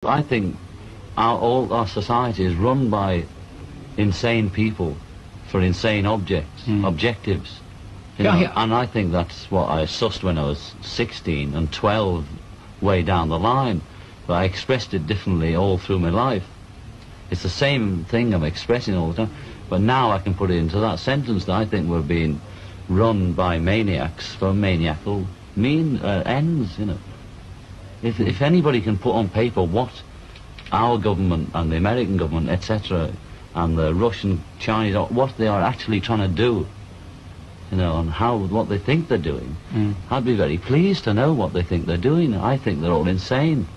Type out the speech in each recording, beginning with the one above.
I think all our society is run by insane people for insane objectives. You know, and I think that's what I sussed when I was 16 and 12 way down the line. But I expressed it differently all through my life. It's the same thing I'm expressing all the time. But now I can put it into that sentence that I think we're being run by maniacs for maniacal ends, you know. If anybody can put on paper what our government and the American government, etc., and the Russian, Chinese, what they are actually trying to do, you know, and what they think they're doing, I'd be very pleased to know what they think they're doing. I think they're all insane,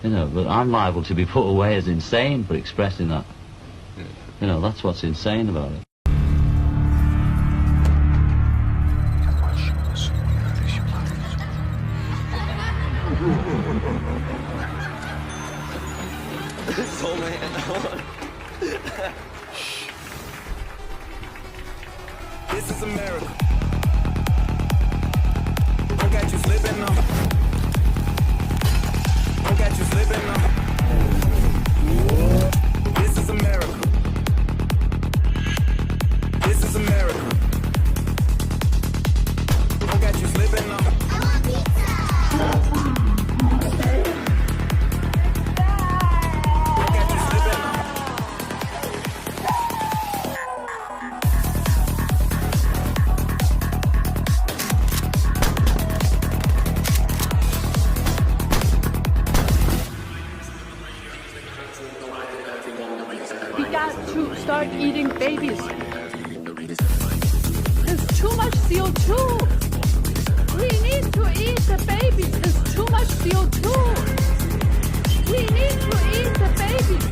you know, but I'm liable to be put away as insane for expressing that. You know, that's what's insane about it. So man, this is America. Don't got you slipping now. Don't got you slipping now. This is America. This is America. Don't got you slipping now. Start eating babies. There's too much CO2. We need to eat the babies. There's too much CO2. We need to eat the babies.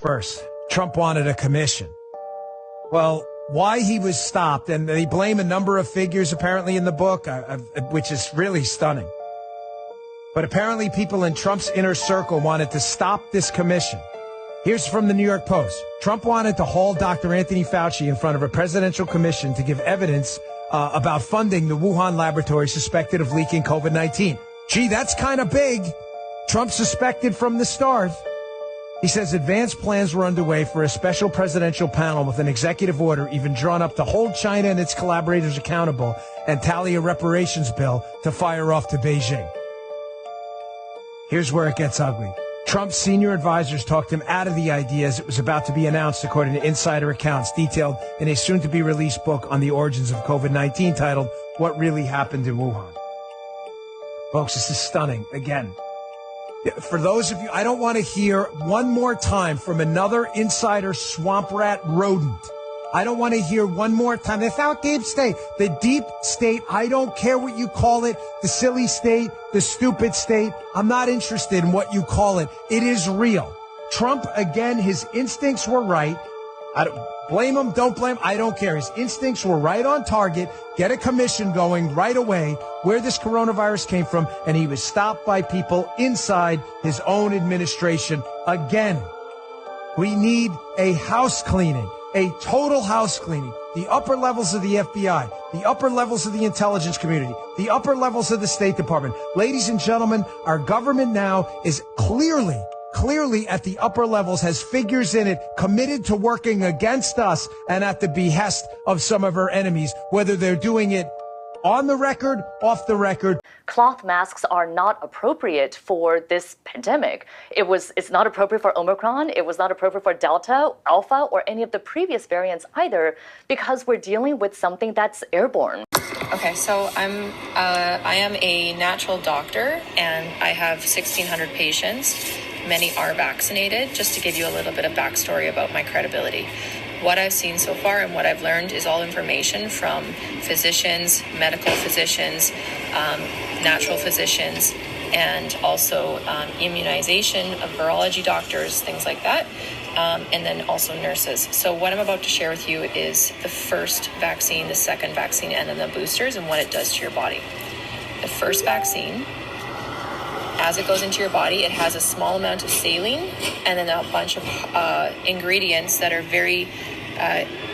First, Trump wanted a commission. Well, why he was stopped, and they blame a number of figures apparently in the book, which is really stunning. But apparently people in Trump's inner circle wanted to stop this commission. Here's from the New York Post. Trump wanted to haul Dr. Anthony Fauci in front of a presidential commission to give evidence about funding the Wuhan laboratory suspected of leaking COVID-19. Gee, that's kind of big. Trump suspected from the start. He says advanced plans were underway for a special presidential panel with an executive order even drawn up to hold China and its collaborators accountable and tally a reparations bill to fire off to Beijing. Here's where it gets ugly. Trump's senior advisors talked him out of the idea as it was about to be announced, according to insider accounts detailed in a soon-to-be-released book on the origins of COVID-19 titled What Really Happened in Wuhan. Folks, this is stunning. Again, for those of you, I don't want to hear one more time from another insider swamp rat rodent. I don't want to hear one more time. It's our deep state. The deep state, I don't care what you call it, the silly state, the stupid state. I'm not interested in what you call it. It is real. Trump, again, his instincts were right. I don't blame him, don't blame him, I don't care. His instincts were right on target. Get a commission going right away where this coronavirus came from, and he was stopped by people inside his own administration. Again, we need a house cleaning, a total house cleaning. The upper levels of the FBI, the upper levels of the intelligence community, the upper levels of the State Department. Ladies and gentlemen, our government now is clearly clearly at the upper levels has figures in it committed to working against us and at the behest of some of our enemies, whether they're doing it on the record, off the record. Cloth masks are not appropriate for this pandemic. It's not appropriate for Omicron. It was not appropriate for Delta, Alpha, or any of the previous variants either, because we're dealing with something that's airborne. Okay, so I am a natural doctor, and I have 1,600 patients. Many are vaccinated. Just to give you a little bit of backstory about my credibility. What I've seen so far and what I've learned is all information from physicians, medical physicians, natural physicians, and also immunization of virology doctors, things like that, and then also nurses. So what I'm about to share with you is the first vaccine, the second vaccine, and then the boosters and what it does to your body. The first vaccine, as it goes into your body, it has a small amount of saline and then a bunch of ingredients that are very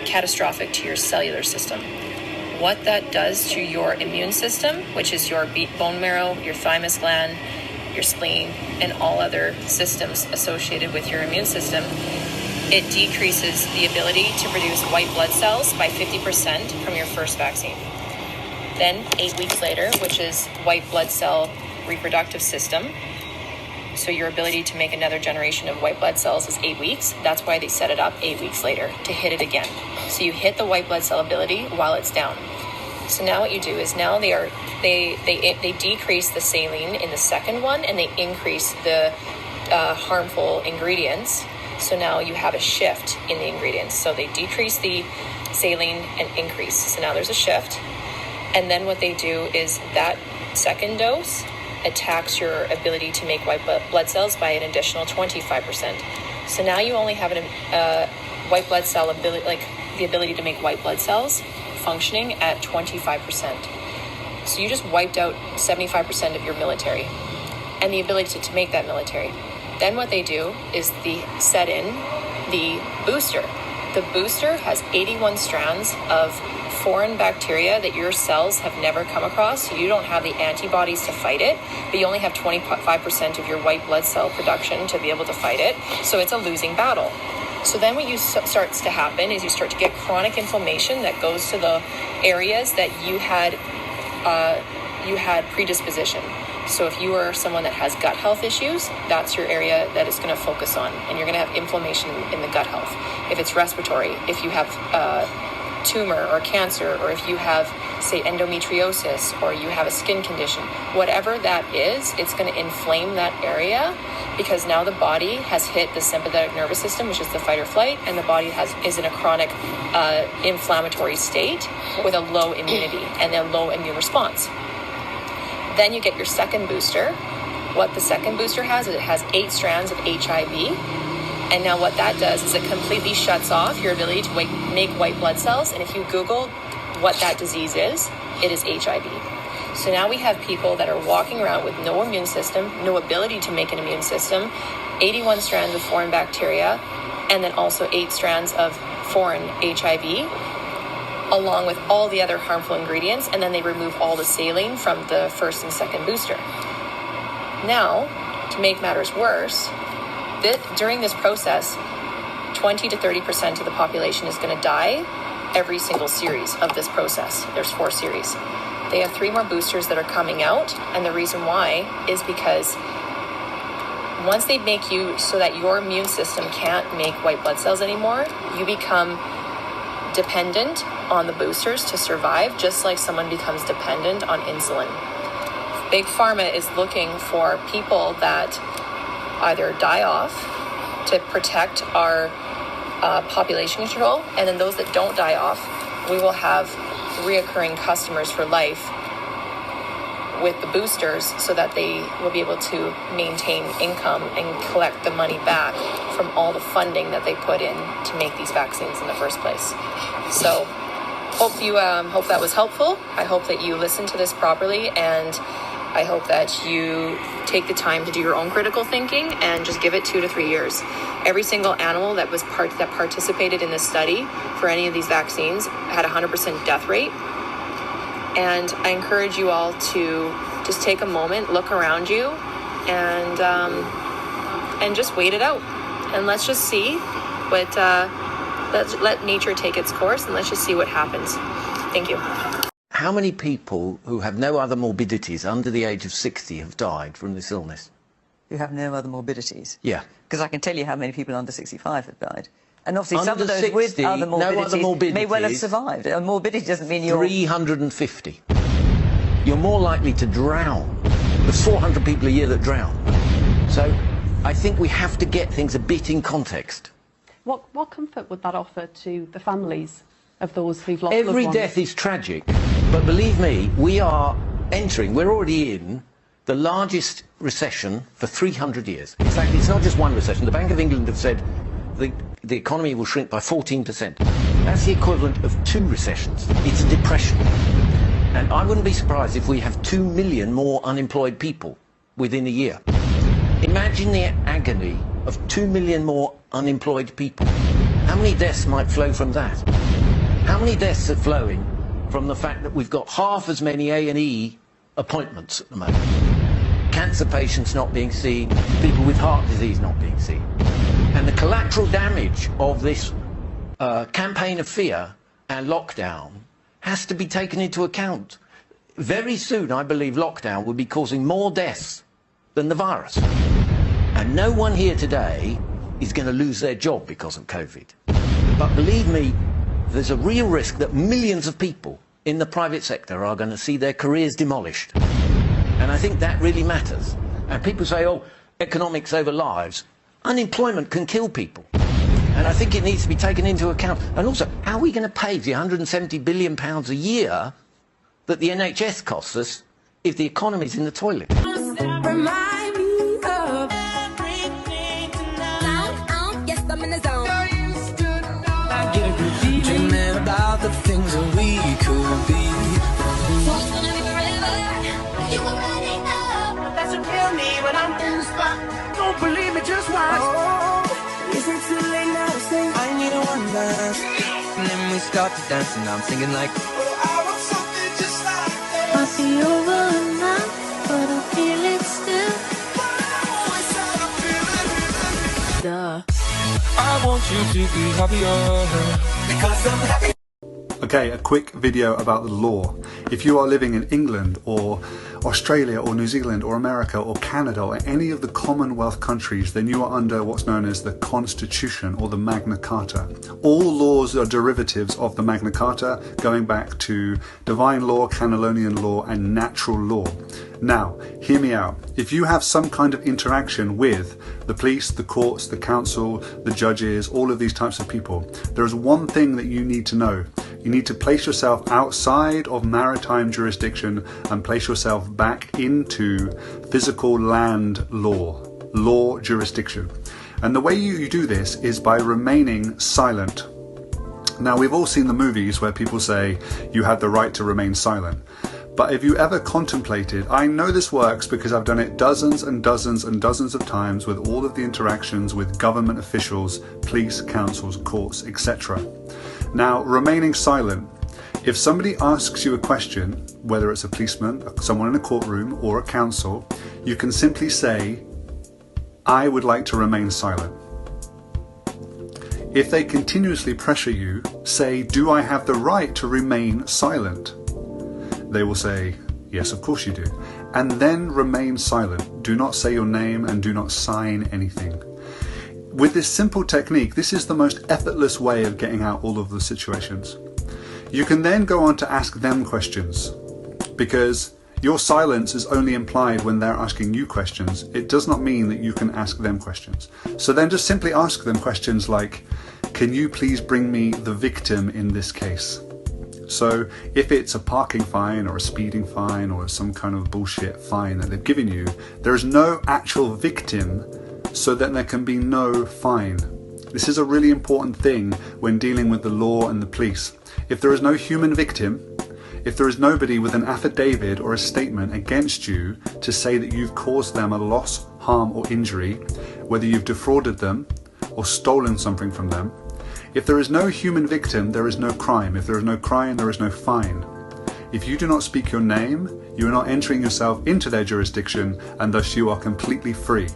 catastrophic to your cellular system. What that does to your immune system, which is your bone marrow, your thymus gland, your spleen, and all other systems associated with your immune system, it decreases the ability to produce white blood cells by 50% from your first vaccine. Then 8 weeks later, which is white blood cell reproductive system, so your ability to make another generation of white blood cells is 8 weeks. That's why they set it up 8 weeks later, to hit it again. So you hit the white blood cell ability while it's down. So now what you do is now they decrease the saline in the second one, and they increase the harmful ingredients. So now you have a shift in the ingredients. So they decrease the saline and increase. So now there's a shift. And then what they do is that second dose attacks your ability to make white blood cells by an additional 25%. So now you only have a white blood cell ability, like the ability to make white blood cells functioning at 25%. So you just wiped out 75% of your military and the ability to make that military. Then what they do is they set in the booster. The booster has 81 strands of foreign bacteria that your cells have never come across, so you don't have the antibodies to fight it, but you only have 25% of your white blood cell production to be able to fight it, so it's a losing battle. So then what starts to happen is you start to get chronic inflammation that goes to the areas that you had predisposition. So if you are someone that has gut health issues, that's your area that is going to focus on, and you're going to have inflammation in the gut health. If it's respiratory, if you have tumor or cancer, or if you have, say, endometriosis, or you have a skin condition, whatever that is, it's going to inflame that area, because now the body has hit the sympathetic nervous system, which is the fight or flight, and the body is in a chronic inflammatory state with a low immunity and a low immune response. Then you get your second booster. What the second booster has is it has 8 strands of HIV. And now what that does is it completely shuts off your ability to make white blood cells. And if you Google what that disease is, it is HIV. So now we have people that are walking around with no immune system, no ability to make an immune system, 81 strands of foreign bacteria, and then also 8 strands of foreign HIV, along with all the other harmful ingredients. And then they remove all the saline from the first and second booster. Now, to make matters worse, during this process, 20 to 30% of the population is going to die every single series of this process. There's 4 series. They have 3 more boosters that are coming out, and the reason why is because once they make you so that your immune system can't make white blood cells anymore, you become dependent on the boosters to survive, just like someone becomes dependent on insulin. Big Pharma is looking for people that either die off to protect our population control, and then those that don't die off, we will have reoccurring customers for life with the boosters, so that they will be able to maintain income and collect the money back from all the funding that they put in to make these vaccines in the first place. So hope that was helpful. I hope that you listen to this properly, and I hope that you take the time to do your own critical thinking and just give it 2 to 3 years. Every single animal that participated in this study for any of these vaccines had a 100% death rate. And I encourage you all to just take a moment, look around you, and and just wait it out. And let's just see what, let nature take its course, and let's just see what happens. Thank you. How many people who have no other morbidities under the age of 60 have died from this illness? Who have no other morbidities? Yeah. Because I can tell you how many people under 65 have died. And obviously Under some of those 60, with other no other morbidities may well have morbidities. survived. A morbidity doesn't mean you're... 350. You're more likely to drown. There's 400 people a year that drown. So I think we have to get things a bit in context. What comfort would that offer to the families of those who've lost loved Every ones? death is tragic, but believe me, we're already in the largest recession for 300 years. In fact, it's not just one recession. The Bank of England have said the economy will shrink by 14%. That's the equivalent of 2 recessions. It's a depression. And I wouldn't be surprised if we have 2 million more unemployed people within a year. Imagine the agony of 2 million more unemployed people. How many deaths might flow from that? How many deaths are flowing from the fact that we've got half as many A&E appointments at the moment? Cancer patients not being seen, people with heart disease not being seen. And the collateral damage of this campaign of fear and lockdown has to be taken into account. Very soon, I believe lockdown will be causing more deaths than the virus. And no one here today is going to lose their job because of COVID. But believe me, there's a real risk that millions of people in the private sector are going to see their careers demolished. And I think that really matters. And people say, oh, economics over lives. Unemployment can kill people. And I think it needs to be taken into account. And also, how are we going to pay the £170 billion a year that the NHS costs us if the economy's in the toilet? Remind me of everything tonight. Yes, I'm in the zone. I get a good feeling. Dreaming about the things that we could be. So it's gonna be forever. You already know. That's what kill me when I'm in the spot. Don't believe me, just watch. Oh, is it too late now to sing? I need a one dance. And then we start to dance, and I'm singing like, oh, I want something just like that. Might be over now, but I feel it still. Duh. I want you to be happier because I'm happy. Okay, a quick video about the law. If you are living in England or Australia or New Zealand or America or Canada or any of the Commonwealth countries, then you are under what's known as the Constitution or the Magna Carta. All laws are derivatives of the Magna Carta, going back to divine law, Canolonian law, and natural law. Now, hear me out. If you have some kind of interaction with the police, the courts, the council, the judges, all of these types of people, there is one thing that you need to know. You need to place yourself outside of maritime jurisdiction and place yourself back into physical land law jurisdiction. And the way you do this is by remaining silent. Now, we've all seen the movies where people say you have the right to remain silent. But have you ever contemplated, I know this works because I've done it dozens and dozens and dozens of times with all of the interactions with government officials, police, councils, courts, etc. Now, remaining silent. If somebody asks you a question, whether it's a policeman, someone in a courtroom, or a council, you can simply say, I would like to remain silent. If they continuously pressure you, say, do I have the right to remain silent? They will say, yes, of course you do. And then remain silent. Do not say your name and do not sign anything. With this simple technique, this is the most effortless way of getting out all of the situations. You can then go on to ask them questions, because your silence is only implied when they're asking you questions. It does not mean that you can ask them questions. So then just simply ask them questions like, can you please bring me the victim in this case? So if it's a parking fine or a speeding fine or some kind of bullshit fine that they've given you, there is no actual victim, so that there can be no fine. This is a really important thing when dealing with the law and the police. If there is no human victim, if there is nobody with an affidavit or a statement against you to say that you've caused them a loss, harm or injury, whether you've defrauded them or stolen something from them, if there is no human victim, there is no crime. If there is no crime, there is no fine. If you do not speak your name, you are not entering yourself into their jurisdiction, and thus you are completely free.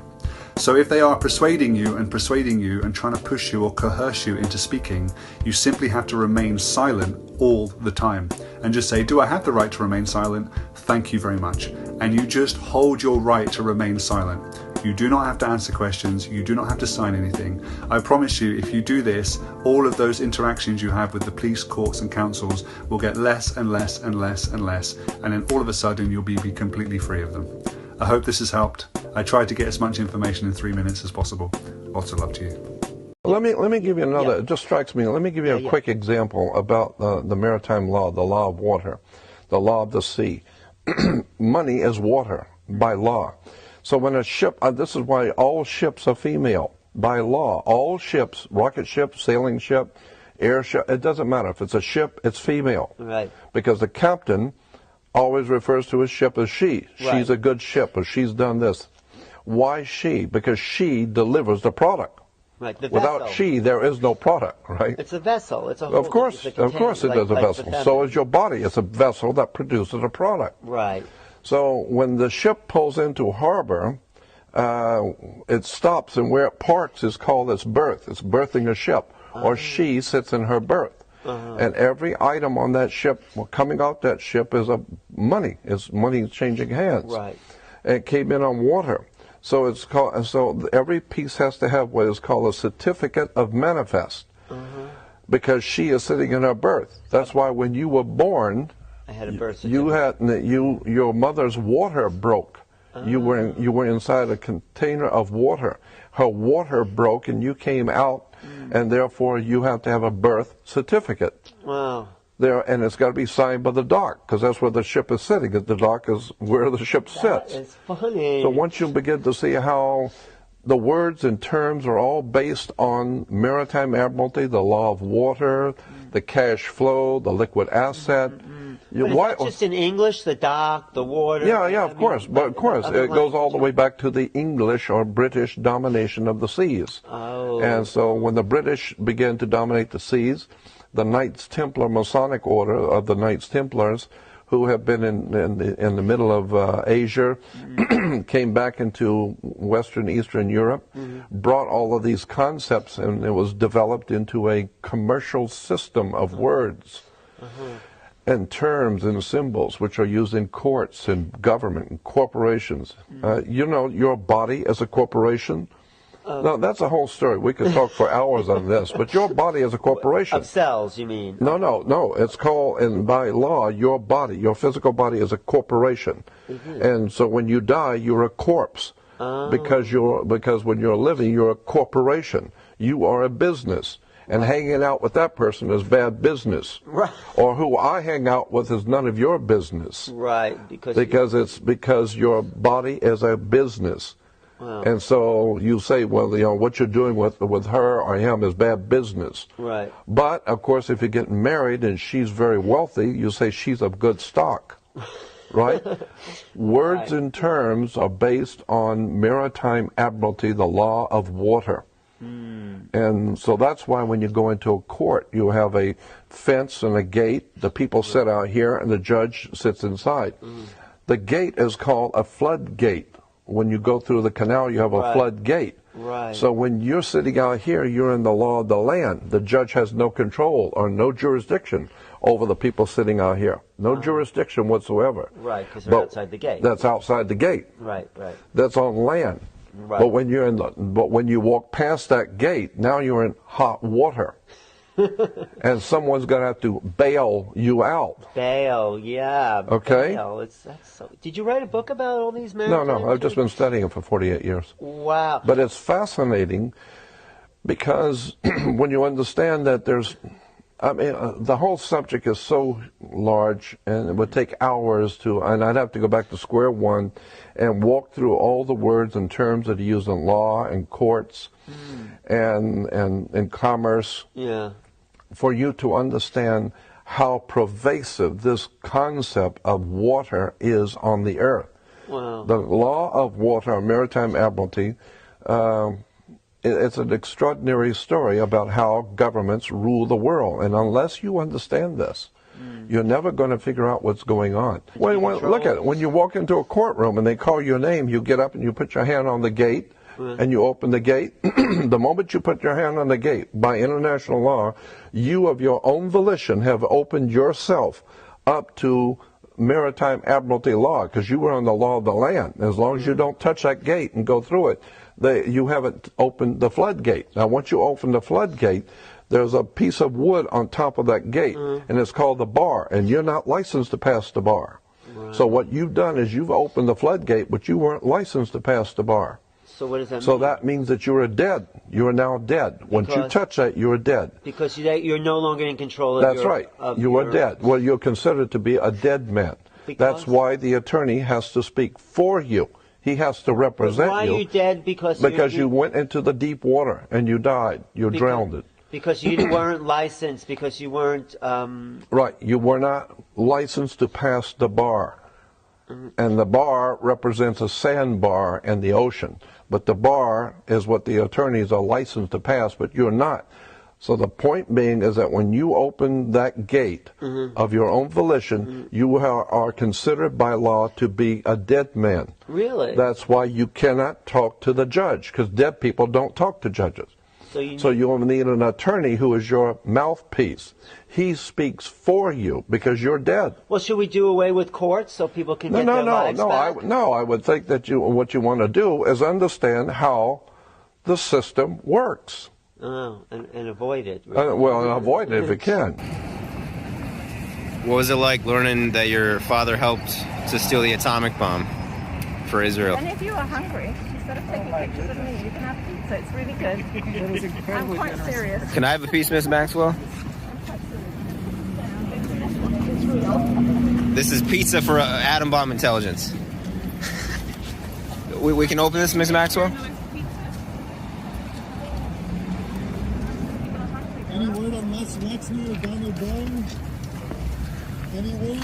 So if they are persuading you and trying to push you or coerce you into speaking, you simply have to remain silent all the time and just say, do I have the right to remain silent? Thank you very much. And you just hold your right to remain silent. You do not have to answer questions. You do not have to sign anything. I promise you, if you do this, all of those interactions you have with the police, courts and councils will get less and less and less and less. And then all of a sudden you'll be completely free of them. I hope this has helped. I tried to get as much information in 3 minutes as possible. Lots of love to you. Let me give you another, it just strikes me, let me give you a quick example about the maritime law, the law of water, the law of the sea. Money is water by law. So when a ship, this is why all ships are female, by law. All ships, rocket ship, sailing ship, airship, it doesn't matter. If it's a ship, it's female. Right. Because the captain always refers to his ship as she. Right. She's a good ship, or she's done this. Why she? Because she delivers the product. Right, the Without vessel. she, there is no product, right? It's a vessel. It's a whole, Of course it's it is a vessel. So is your body. It's a vessel that produces a product. Right. So when the ship pulls into harbor, it stops, and where it parks is called its berth. It's berthing a ship, or she sits in her berth. And every item on that ship, coming out that ship, is money. It's money changing hands. Right. And it came in on water. So it's called. So every piece has to have what is called a certificate of manifest, because she is sitting in her berth. That's why when you were born, I had a birth certificate. your mother's water broke. You were inside a container of water. Her water broke, and you came out, and therefore you have to have a birth certificate. Wow. And it's got to be signed by the dock, because that's where the ship is sitting. The dock is where the ship sits. It's funny. So once you begin to see how the words and terms are all based on maritime admiralty, the law of water, the cash flow, the liquid asset. But is that just in English, the dock, the water? Yeah, of course. But of course, it goes all the way back to the English or British domination of the seas. Oh. And so when the British began to dominate the seas, the Knights Templar Masonic Order of the Knights Templars, who have been in the middle of Asia, came back into Western Eastern Europe, brought all of these concepts, and it was developed into a commercial system of words and terms and symbols which are used in courts and government and corporations. You know, your body is a corporation. No, that's a whole story. We could talk for hours on this, but your body is a corporation. Of cells, you mean? No. It's called, and by law, your body, your physical body is a corporation. And so when you die, you're a corpse. Because when you're living, you're a corporation. You are a business. And hanging out with that person is bad business. Right. Or who I hang out with is none of your business. Right. Because your body is a business. Wow. And so you say, well, you know, what you're doing with her or him is bad business. Right. But, of course, if you're getting married and she's very wealthy, you say she's of good stock. Right? Words and terms are based on maritime admiralty, the law of water. And so that's why when you go into a court, you have a fence and a gate. The people sit out here and the judge sits inside. The gate is called a floodgate. When you go through the canal, you have a floodgate. Right. So when you're sitting out here, you're in the law of the land. The judge has no control or no jurisdiction over the people sitting out here. No jurisdiction whatsoever. Right, because they're outside the gate. That's outside the gate. Right. That's on land. Right. But when you walk past that gate, now you're in hot water. And someone's going to have to bail you out. Bail, yeah. Okay. Bail. Did you write a book about all these men? No. I've just been studying it for 48 years. Wow. But it's fascinating because when you understand that the whole subject is so large, and it would take hours and I'd have to go back to square one and walk through all the words and terms that are used in law and courts and in commerce. Yeah. For you to understand how pervasive this concept of water is on the earth. Wow. The law of water, maritime admiralty, it's an extraordinary story about how governments rule the world. And unless you understand this, you're never going to figure out what's going on. Look at it. When you walk into a courtroom and they call your name, you get up and you put your hand on the gate, and you open the gate, the moment you put your hand on the gate, by international law, you of your own volition have opened yourself up to maritime admiralty law, because you were on the law of the land. As long as you don't touch that gate and go through it, you haven't opened the floodgate. Now, once you open the floodgate, there's a piece of wood on top of that gate, and it's called the bar, and you're not licensed to pass the bar. Right. So what you've done is you've opened the floodgate, but you weren't licensed to pass the bar. So what does that mean? So that means that you are dead. You are now dead. Once you touch that, you are dead. Because you're no longer in control of That's right. You are dead. Well, you're considered to be a dead man. That's why the attorney has to speak for you. He has to represent you. Why are you dead? Because you went into the deep water and you died. You drowned. Because you weren't licensed. Because you weren't. Right. You were not licensed to pass the bar. And the bar represents a sandbar and the ocean. But the bar is what the attorneys are licensed to pass, but you're not. So the point being is that when you open that gate of your own volition, you are considered by law to be a dead man. Really? That's why you cannot talk to the judge, because dead people don't talk to judges. So you'll need an attorney who is your mouthpiece. He speaks for you because you're dead. Well, should we do away with courts so people can get their lives back? I would think that what you want to do is understand how the system works. Oh, and avoid it. Well, avoid it if you can. What was it like learning that your father helped to steal the atomic bomb for Israel? And if you are hungry, instead of taking pictures of me, you can have pizza. It's really good. That was incredibly I'm quite serious. Can I have a piece, Miss Maxwell? This is pizza for atom bomb intelligence. we can open this, Miss Maxwell? Any word on Les Wexner or Donald Byrne? Any word?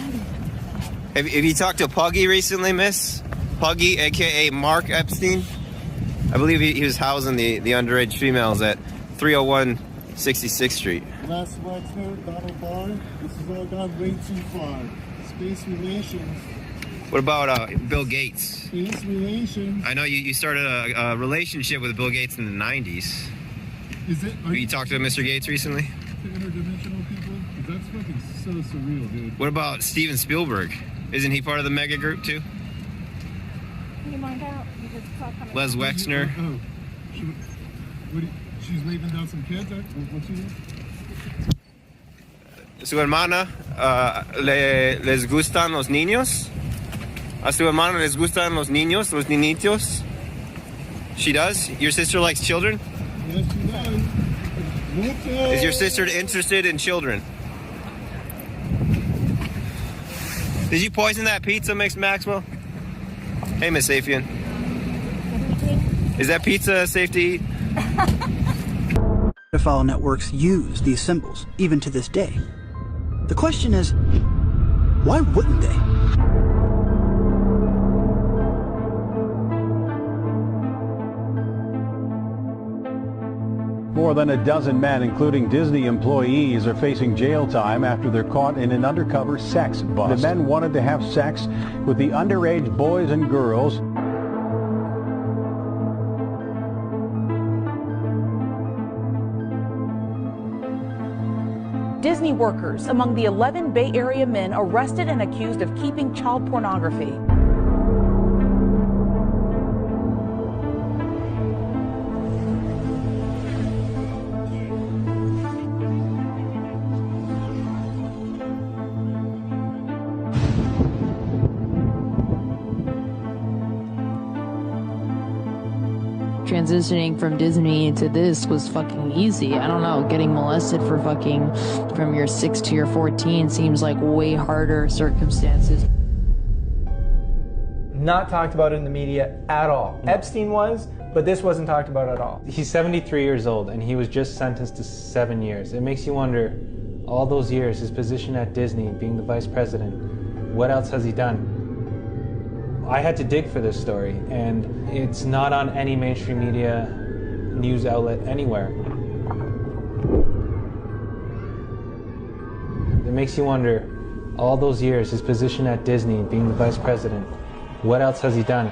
Have you talked to Puggy recently, Miss? Puggy, a.k.a. Mark Epstein? I believe he was housing the underage females at 301 66th Street. Les Wexner, Donald Byrne, this has all gone way too far. Space relations. What about Bill Gates? Space relations. I know you started a relationship with Bill Gates in the 90s. Is it? You talked to Mr. Gates recently? To interdimensional people? That's fucking so surreal, dude. What about Steven Spielberg? Isn't he part of the mega group too? Can you mind out? Les Wexner. Oh, she's leaving down some kids? What's she doing? ¿Su hermana les gustan los niños? ¿A su hermana les gustan los niños, los niñitos? She does? Your sister likes children? Yes, she does. Is your sister interested in children? Did you poison that pizza, Miss Maxwell? Hey, Miss Safian. Is that pizza safe to eat? Pedophile networks use these symbols, even to this day. The question is, why wouldn't they? More than a dozen men, including Disney employees, are facing jail time after they're caught in an undercover sex bust. The men wanted to have sex with the underage boys and girls. Disney workers among the 11 Bay Area men arrested and accused of keeping child pornography. Transitioning from Disney to this was fucking easy. I don't know, getting molested for fucking from your 6 to your 14 seems like way harder circumstances. Not talked about in the media at all. Epstein was, but this wasn't talked about at all. He's 73 years old and he was just sentenced to 7 years. It makes you wonder, all those years, his position at Disney, being the vice president, what else has he done? I had to dig for this story, and it's not on any mainstream media news outlet anywhere. It makes you wonder, all those years, his position at Disney, being the vice president, what else has he done?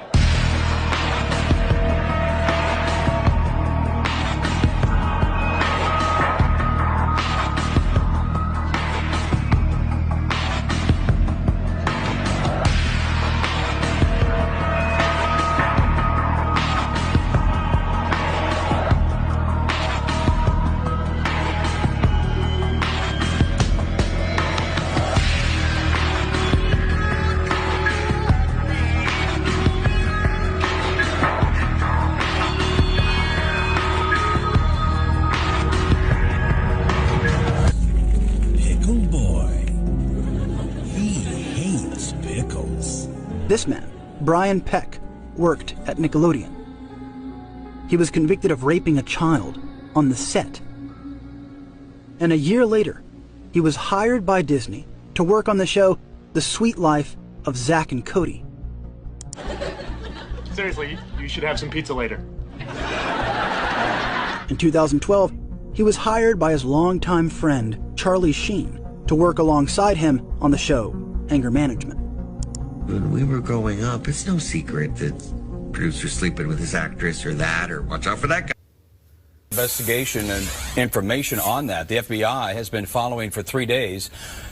This man, Brian Peck, worked at Nickelodeon. He was convicted of raping a child on the set. And a year later, he was hired by Disney to work on the show The Sweet Life of Zack and Cody. Seriously, you should have some pizza later. In 2012, he was hired by his longtime friend, Charlie Sheen, to work alongside him on the show Anger Management. When we were growing up, it's no secret that producer's sleeping with this actress or that, or watch out for that guy. Investigation and information on that. The FBI has been following for 3 days.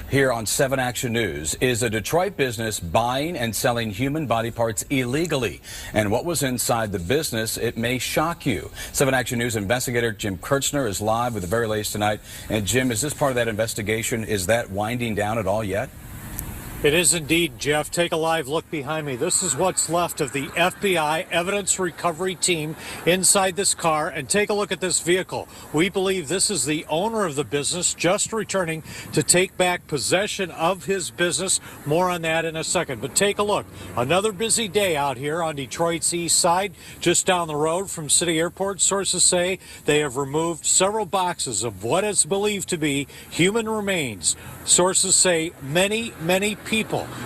Here on 7 Action News, is a Detroit business buying and selling human body parts illegally? And what was inside the business? It may shock you. 7 Action News investigator Jim Kurtzner is live with the very latest tonight. And Jim, is this part of that investigation? Is that winding down at all yet? It is indeed, Jeff. Take a live look behind me. This is what's left of the FBI evidence recovery team inside this car. And take a look at this vehicle. We believe this is the owner of the business just returning to take back possession of his business. More on that in a second. But take a look. Another busy day out here on Detroit's east side, just down the road from City Airport. Sources say they have removed several boxes of what is believed to be human remains. Sources say many people.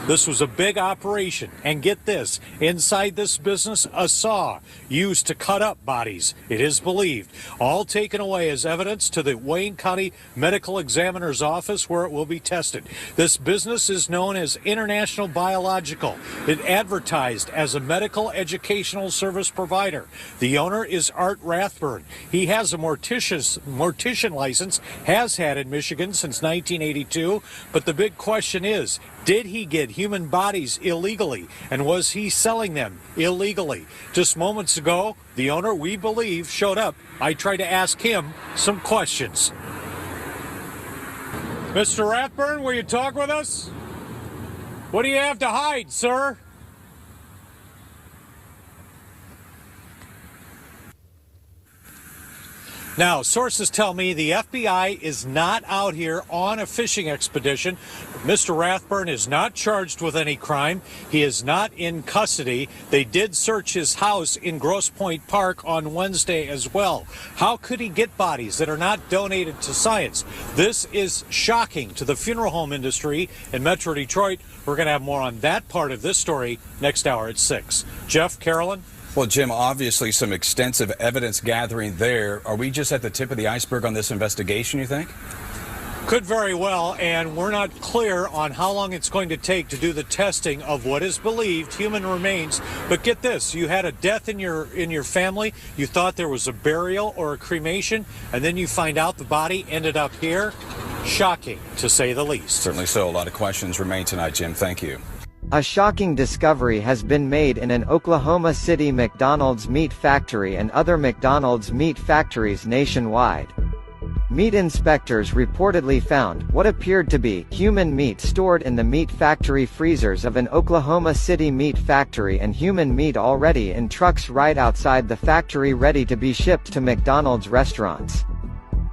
This was a big operation. And get this, inside this business, a saw used to cut up bodies, it is believed. All taken away as evidence to the Wayne County Medical Examiner's Office, where it will be tested. This business is known as International Biological. It advertised as a medical educational service provider. The owner is Art Rathburn. He has a mortician license, has had in Michigan since 1982. But the big question is, did he get human bodies illegally? And was he selling them illegally? Just moments ago, the owner, we believe, showed up. I tried to ask him some questions. Mr. Rathburn, will you talk with us? What do you have to hide, sir? Now, sources tell me the FBI is not out here on a fishing expedition. Mr. Rathburn is not charged with any crime. He is not in custody. They did search his house in Grosse Pointe Park on Wednesday as well. How could he get bodies that are not donated to science? This is shocking to the funeral home industry in Metro Detroit. We're going to have more on that part of this story next hour at 6. Jeff, Carolyn? Well, Jim, obviously some extensive evidence gathering there. Are we just at the tip of the iceberg on this investigation, you think? Could very well, and we're not clear on how long it's going to take to do the testing of what is believed human remains. But get this, you had a death in your family, you thought there was a burial or a cremation, and then you find out the body ended up here. Shocking, to say the least. Certainly so. A lot of questions remain tonight, Jim. Thank you. A shocking discovery has been made in an Oklahoma City McDonald's meat factory and other McDonald's meat factories nationwide. Meat inspectors reportedly found what appeared to be human meat stored in the meat factory freezers of an Oklahoma City meat factory, and human meat already in trucks right outside the factory ready to be shipped to McDonald's restaurants.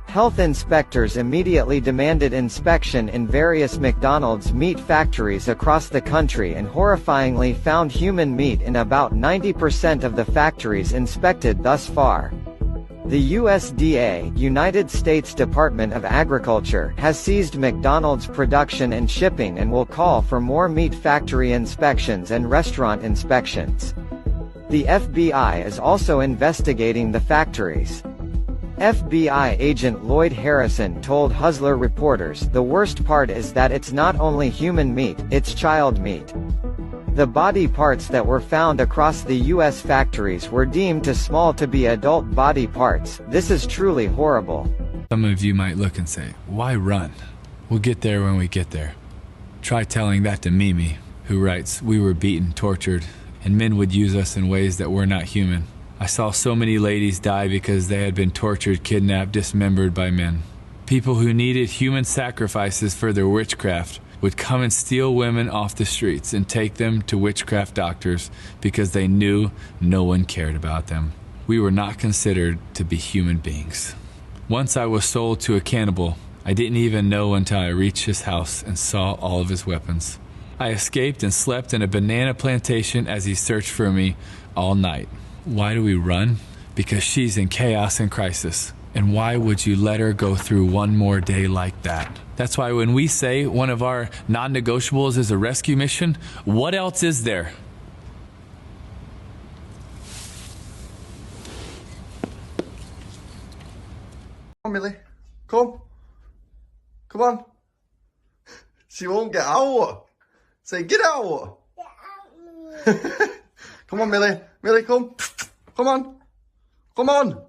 Health inspectors immediately demanded inspection in various McDonald's meat factories across the country and horrifyingly found human meat in about 90% of the factories inspected thus far. The USDA, United States Department of Agriculture, has seized McDonald's production and shipping and will call for more meat factory inspections and restaurant inspections. The FBI is also investigating the factories. FBI agent Lloyd Harrison told Hustler reporters, "The worst part is that it's not only human meat, it's child meat. The body parts that were found across the U.S. factories were deemed too small to be adult body parts. This is truly horrible." Some of you might look and say, why run? We'll get there when we get there. Try telling that to Mimi, who writes, "We were beaten, tortured, and men would use us in ways that were not human. I saw so many ladies die because they had been tortured, kidnapped, dismembered by men. People who needed human sacrifices for their witchcraft would come and steal women off the streets and take them to witchcraft doctors because they knew no one cared about them. We were not considered to be human beings. Once I was sold to a cannibal. I didn't even know until I reached his house and saw all of his weapons. I escaped and slept in a banana plantation as he searched for me all night. Why do we run? Because she's in chaos and crisis. And why would you let her go through one more day like that? That's why when we say one of our non-negotiables is a rescue mission, what else is there? Come on, Millie. Come. Come on. She won't get out. Say, get out. Get out. Come on, Millie. Millie, come. Come on. Come on.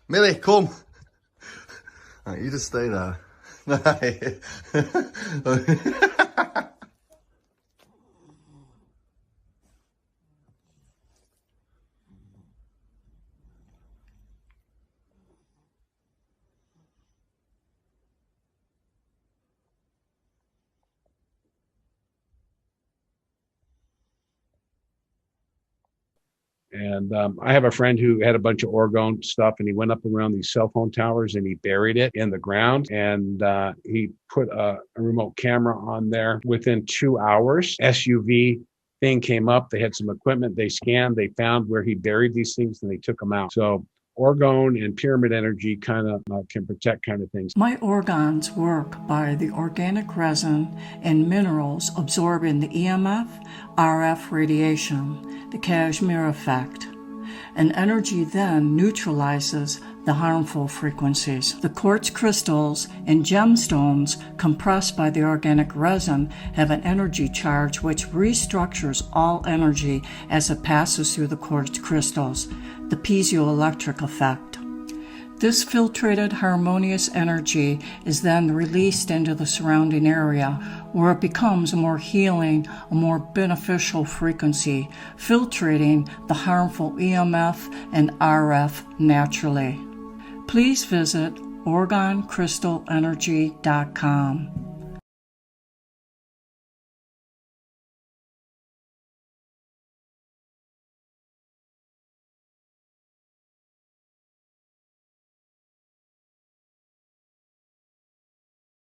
Millie, come. Right, you just stay there. And I have a friend who had a bunch of orgone stuff, and he went up around these cell phone towers and he buried it in the ground. And he put a remote camera on there. Within 2 hours, SUV thing came up. They had some equipment. They scanned. They found where he buried these things, and they took them out. So orgone and pyramid energy kind of can protect kind of things. My organs work by the organic resin and minerals absorbing the EMF, RF radiation, the Kashmir effect. And energy then neutralizes the harmful frequencies. The quartz crystals and gemstones compressed by the organic resin have an energy charge which restructures all energy as it passes through the quartz crystals, the piezoelectric effect. This filtrated harmonious energy is then released into the surrounding area where it becomes a more healing, a more beneficial frequency, filtrating the harmful EMF and RF naturally. Please visit OrgonCrystalEnergy.com.